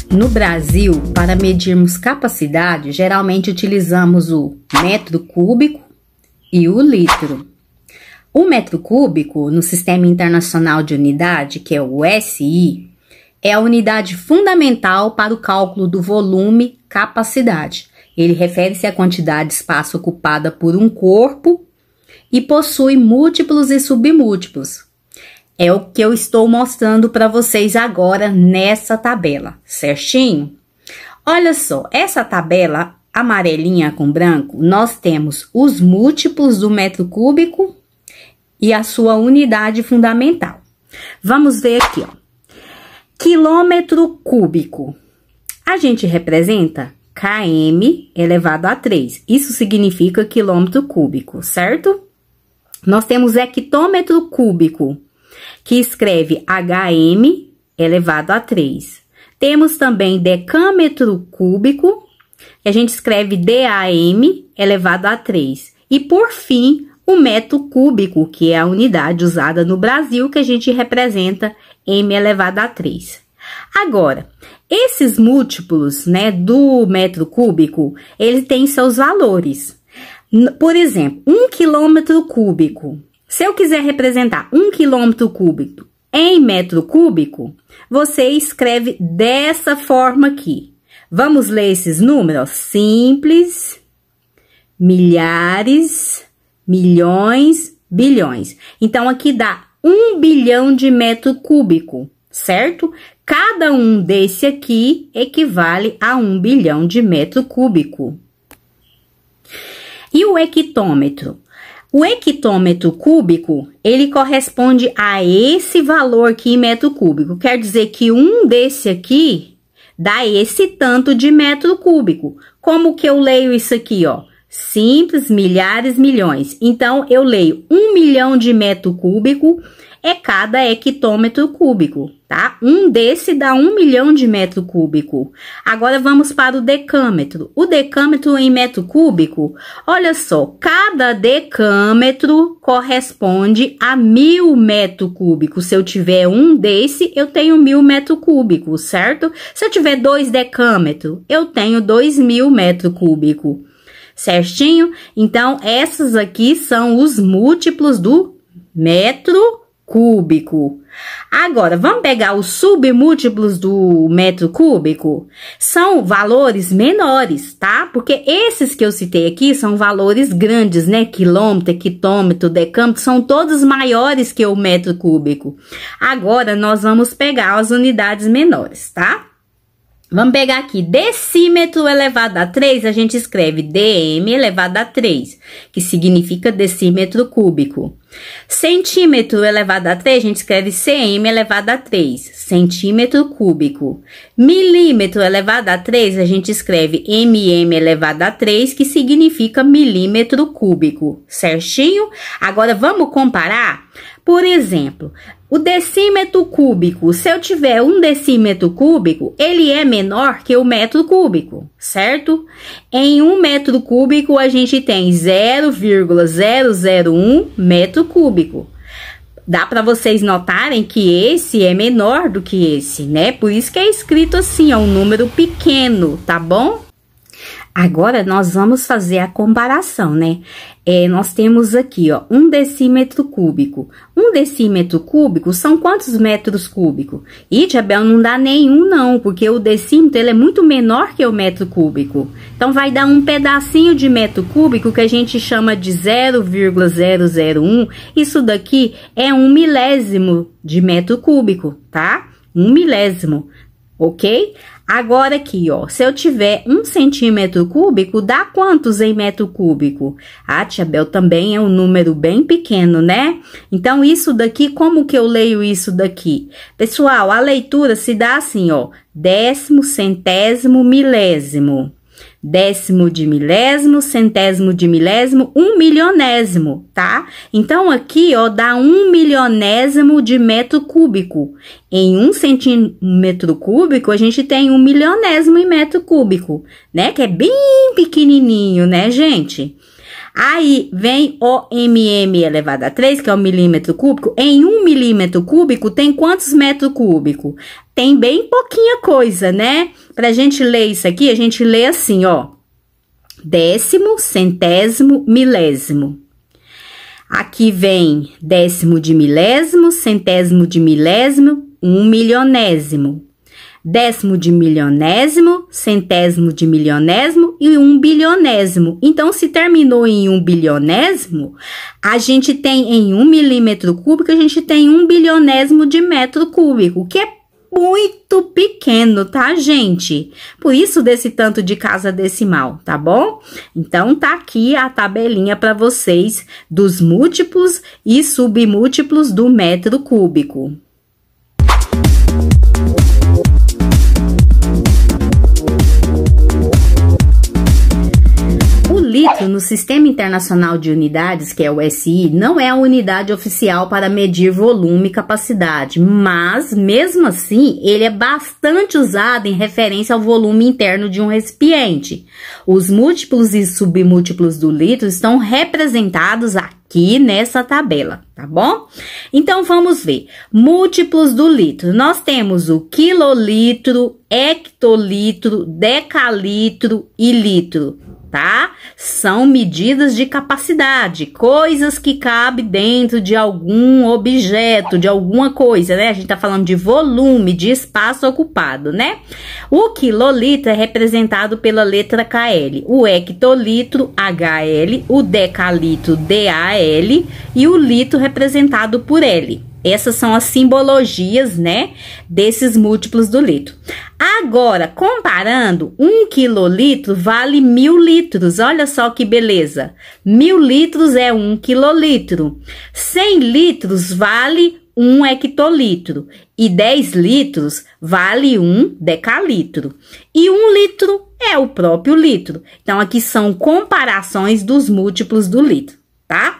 No Brasil, para medirmos capacidade, geralmente utilizamos o metro cúbico e o litro. O metro cúbico, no Sistema Internacional de Unidade, que é o SI, é a unidade fundamental para o cálculo do volume capacidade. Ele refere-se à quantidade de espaço ocupada por um corpo e possui múltiplos e submúltiplos. É o que eu estou mostrando para vocês agora nessa tabela, certinho? Olha só, essa tabela amarelinha com branco, nós temos os múltiplos do metro cúbico e a sua unidade fundamental. Vamos ver aqui, ó. Quilômetro cúbico. A gente representa km elevado a 3. Isso significa quilômetro cúbico, certo? Nós temos hectômetro cúbico, que escreve HM elevado a 3. Temos também decâmetro cúbico, que a gente escreve DAM elevado a 3. E, por fim, o metro cúbico, que é a unidade usada no Brasil, que a gente representa M elevado a 3. Agora, esses múltiplos, né, do metro cúbico, eles têm seus valores. Por exemplo, 1 quilômetro cúbico. Se eu quiser representar 1 quilômetro cúbico em metro cúbico, você escreve dessa forma aqui. Vamos ler esses números? Simples, milhares, milhões, bilhões. Então, aqui dá 1 bilhão de metro cúbico, certo? Cada um desse aqui equivale a 1 bilhão de metro cúbico. E o hectômetro? O hectômetro cúbico, ele corresponde a esse valor aqui em metro cúbico. Quer dizer que um desse aqui dá esse tanto de metro cúbico. Como que eu leio isso aqui, ó? Simples, milhares, milhões. Então, eu leio 1 milhão de metro cúbico é cada hectômetro cúbico, tá? Um desse dá 1 milhão de metro cúbico. Agora, vamos para o decâmetro. O decâmetro em metro cúbico, olha só, cada decâmetro corresponde a 1000 metro cúbico. Se eu tiver um desse, eu tenho 1000 metro cúbico, certo? Se eu tiver 2 decâmetros, eu tenho 2000 metro cúbico, certinho? Então, essas aqui são os múltiplos do metro cúbico. Agora, vamos pegar os submúltiplos do metro cúbico? São valores menores, tá? Porque esses que eu citei aqui são valores grandes, né? Quilômetro, hectômetro, decâmetro, são todos maiores que o metro cúbico. Agora, nós vamos pegar as unidades menores, tá? Vamos pegar aqui, decímetro elevado a 3, a gente escreve dm elevado a 3, que significa decímetro cúbico. Centímetro elevado a 3, a gente escreve cm elevado a 3, centímetro cúbico. Milímetro elevado a 3, a gente escreve mm elevado a 3, que significa milímetro cúbico, certinho? Agora, vamos comparar? Por exemplo, o decímetro cúbico, se eu tiver um decímetro cúbico, ele é menor que o metro cúbico, certo? Em 1 metro cúbico, a gente tem 0,001 metro cúbico. Dá para vocês notarem que esse é menor do que esse, né? Por isso que é escrito assim, ó, um número pequeno, tá bom? Agora, nós vamos fazer a comparação, né? Nós temos aqui, ó, 1 decímetro cúbico. 1 decímetro cúbico são quantos metros cúbicos? E, Abel, não dá nenhum, não, porque o decímetro, ele é muito menor que o metro cúbico. Então, vai dar um pedacinho de metro cúbico que a gente chama de 0,001. Isso daqui é 1 milésimo de metro cúbico, tá? 1 milésimo, ok? Agora aqui, ó, se eu tiver 1 centímetro cúbico, dá quantos em metro cúbico? Ah, tia Bel, também é um número bem pequeno, né? Então, isso daqui, como que eu leio isso daqui? Pessoal, a leitura se dá assim, ó, décimo, centésimo, milésimo. décimo de milésimo, centésimo de milésimo, 1/milionésimo, tá? Então, aqui, ó, dá 1/milionésimo de metro cúbico. Em 1 centímetro cúbico, a gente tem 1/milionésimo em metro cúbico, né? Que é bem pequenininho, né, gente? Aí, vem o mm elevado a 3, que é o milímetro cúbico. Em 1 milímetro cúbico, tem quantos metros cúbicos? Tem bem pouquinha coisa, né? Pra gente ler isso aqui, a gente lê assim, ó. Décimo, centésimo, milésimo. Aqui vem décimo de milésimo, centésimo de milésimo, 1/milionésimo. Décimo de milionésimo, centésimo de milionésimo e 1/bilionésimo. Então, se terminou em 1/bilionésimo, a gente tem em 1 milímetro cúbico, a gente tem 1/bilionésimo de metro cúbico, que é muito pequeno, tá, gente? Por isso desse tanto de casa decimal, tá bom? Então, tá aqui a tabelinha para vocês dos múltiplos e submúltiplos do metro cúbico. O litro no Sistema Internacional de Unidades, que é o SI, não é a unidade oficial para medir volume e capacidade, mas, mesmo assim, ele é bastante usado em referência ao volume interno de um recipiente. Os múltiplos e submúltiplos do litro estão representados aqui nessa tabela, tá bom? Então, vamos ver. Múltiplos do litro. Nós temos o quilolitro, hectolitro, decalitro e litro, tá? São medidas de capacidade, coisas que cabem dentro de algum objeto, de alguma coisa, né? A gente tá falando de volume, de espaço ocupado, né? O quilolitro é representado pela letra KL, o hectolitro, HL, o decalitro, DAL e o litro representado por L. Essas são as simbologias, né, desses múltiplos do litro. Agora, comparando, 1 quilolitro vale 1000 litros. Olha só que beleza. 1000 litros é 1 quilolitro. 100 litros vale 1 hectolitro. E 10 litros vale 1 decalitro. E 1 litro é o próprio litro. Então, aqui são comparações dos múltiplos do litro, tá?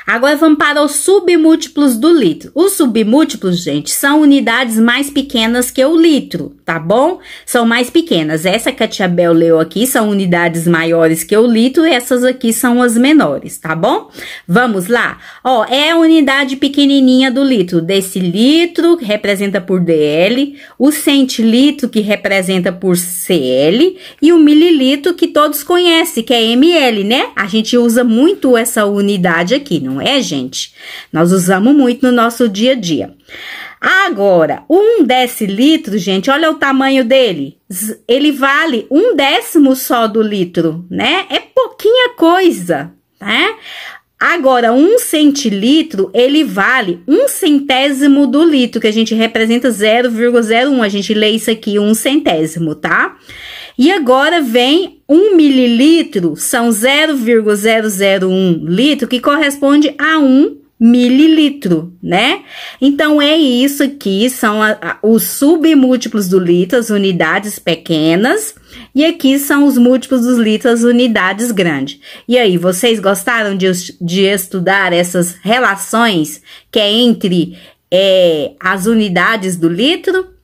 Agora, vamos para os submúltiplos do litro. Os submúltiplos, gente, são unidades mais pequenas que o litro, tá bom? São mais pequenas. Essa que a tia Bel leu aqui são unidades maiores que o litro, e essas aqui são as menores, tá bom? Vamos lá? Ó, é a unidade pequenininha do litro. Decilitro, que representa por DL, o centilitro, que representa por CL, e o mililitro, que todos conhecem, que é ML, né? A gente usa muito essa unidade aqui, não é, gente? Nós usamos muito no nosso dia a dia. Agora, 1 decilitro, gente, olha o tamanho dele. Ele vale 1/10 só do litro, né? É pouquinha coisa, né? Agora, 1 centilitro, ele vale 1/100º do litro, que a gente representa 0,01. A gente lê isso aqui, 1/100º, tá? E agora vem 1 mililitro, são 0,001 litro, que corresponde a 1 mililitro, né? Então, é isso aqui, são os submúltiplos do litro, as unidades pequenas, e aqui são os múltiplos dos litros, as unidades grandes. E aí, vocês gostaram de estudar essas relações que é entre as unidades do litro?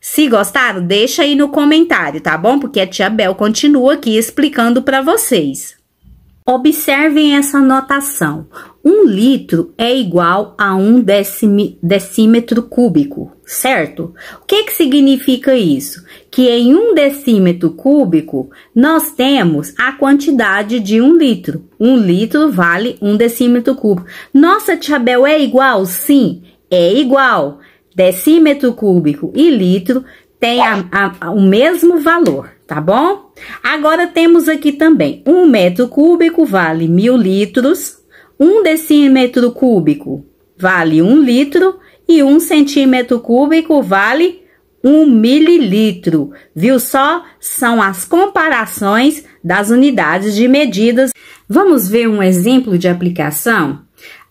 Se gostaram, deixa aí no comentário, tá bom? Porque a tia Bel continua aqui explicando para vocês. Observem essa notação. 1 litro é igual a 1 decímetro cúbico, certo? O que significa isso? Que em 1 decímetro cúbico, nós temos a quantidade de 1 litro. 1 litro vale 1 decímetro cúbico. Nossa, tia Bel, é igual? Sim, é igual. Decímetro cúbico e litro tem o mesmo valor, tá bom? Agora, temos aqui também 1 metro cúbico vale 1000 litros, 1 decímetro cúbico vale 1 litro e 1 centímetro cúbico vale 1 mililitro. Viu só? São as comparações das unidades de medidas. Vamos ver um exemplo de aplicação?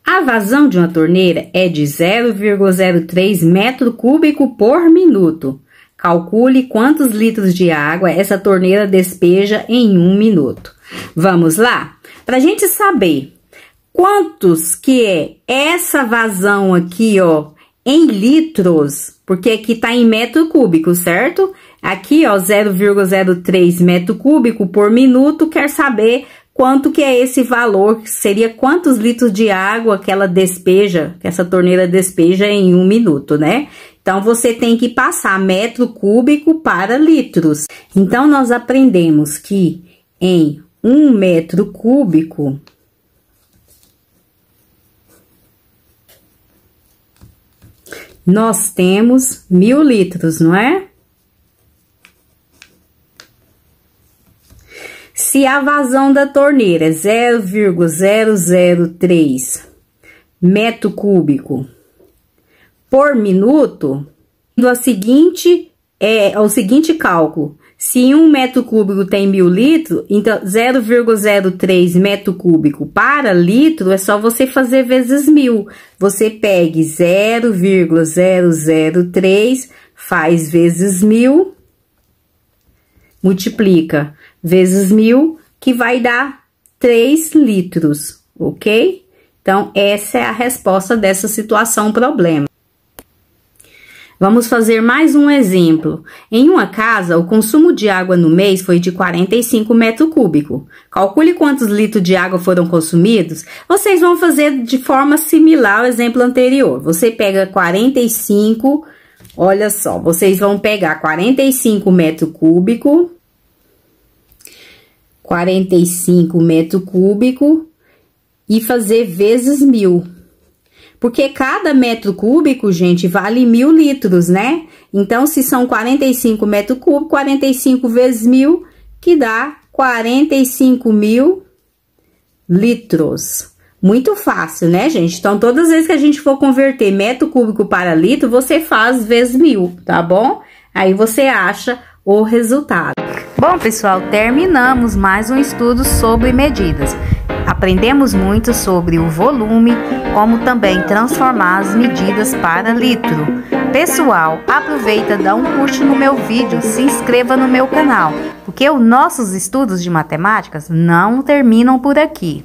A vazão de uma torneira é de 0,03 metro cúbico por minuto. Calcule quantos litros de água essa torneira despeja em 1 minuto. Vamos lá? Pra gente saber quantos que é essa vazão aqui, ó, em litros, porque aqui tá em metro cúbico, certo? Aqui, ó, 0,03 metro cúbico por minuto, quer saber quanto que é esse valor, que seria quantos litros de água que ela despeja, que essa torneira despeja em 1 minuto, né? Então, você tem que passar metro cúbico para litros. Então, nós aprendemos que em 1 metro cúbico, nós temos 1000 litros, não é? Se a vazão da torneira é 0,003 metro cúbico por minuto, o seguinte cálculo. Se em 1 metro cúbico tem 1000 litros, então 0,03 metro cúbico para litro é só você fazer vezes 1000. Você pegue 0,003, faz vezes 1000, multiplica vezes 1000, que vai dar 3 litros, ok? Então, essa é a resposta dessa situação problema. Vamos fazer mais um exemplo. Em uma casa, o consumo de água no mês foi de 45 metros cúbicos. Calcule quantos litros de água foram consumidos. Vocês vão fazer de forma similar ao exemplo anterior. Você pega 45, olha só, vocês vão pegar 45 metros cúbicos, 45 metros cúbicos e fazer vezes 1000. Porque cada metro cúbico, gente, vale 1000 litros, né? Então, se são 45 metros cúbicos, 45 vezes 1000, que dá 45.000 litros. Muito fácil, né, gente? Então, todas as vezes que a gente for converter metro cúbico para litro, você faz vezes 1000, tá bom? Aí você acha o resultado. Bom, pessoal, terminamos mais um estudo sobre medidas. Aprendemos muito sobre o volume, como também transformar as medidas para litro. Pessoal, aproveita, dá um curte no meu vídeo, se inscreva no meu canal, porque os nossos estudos de matemáticas não terminam por aqui.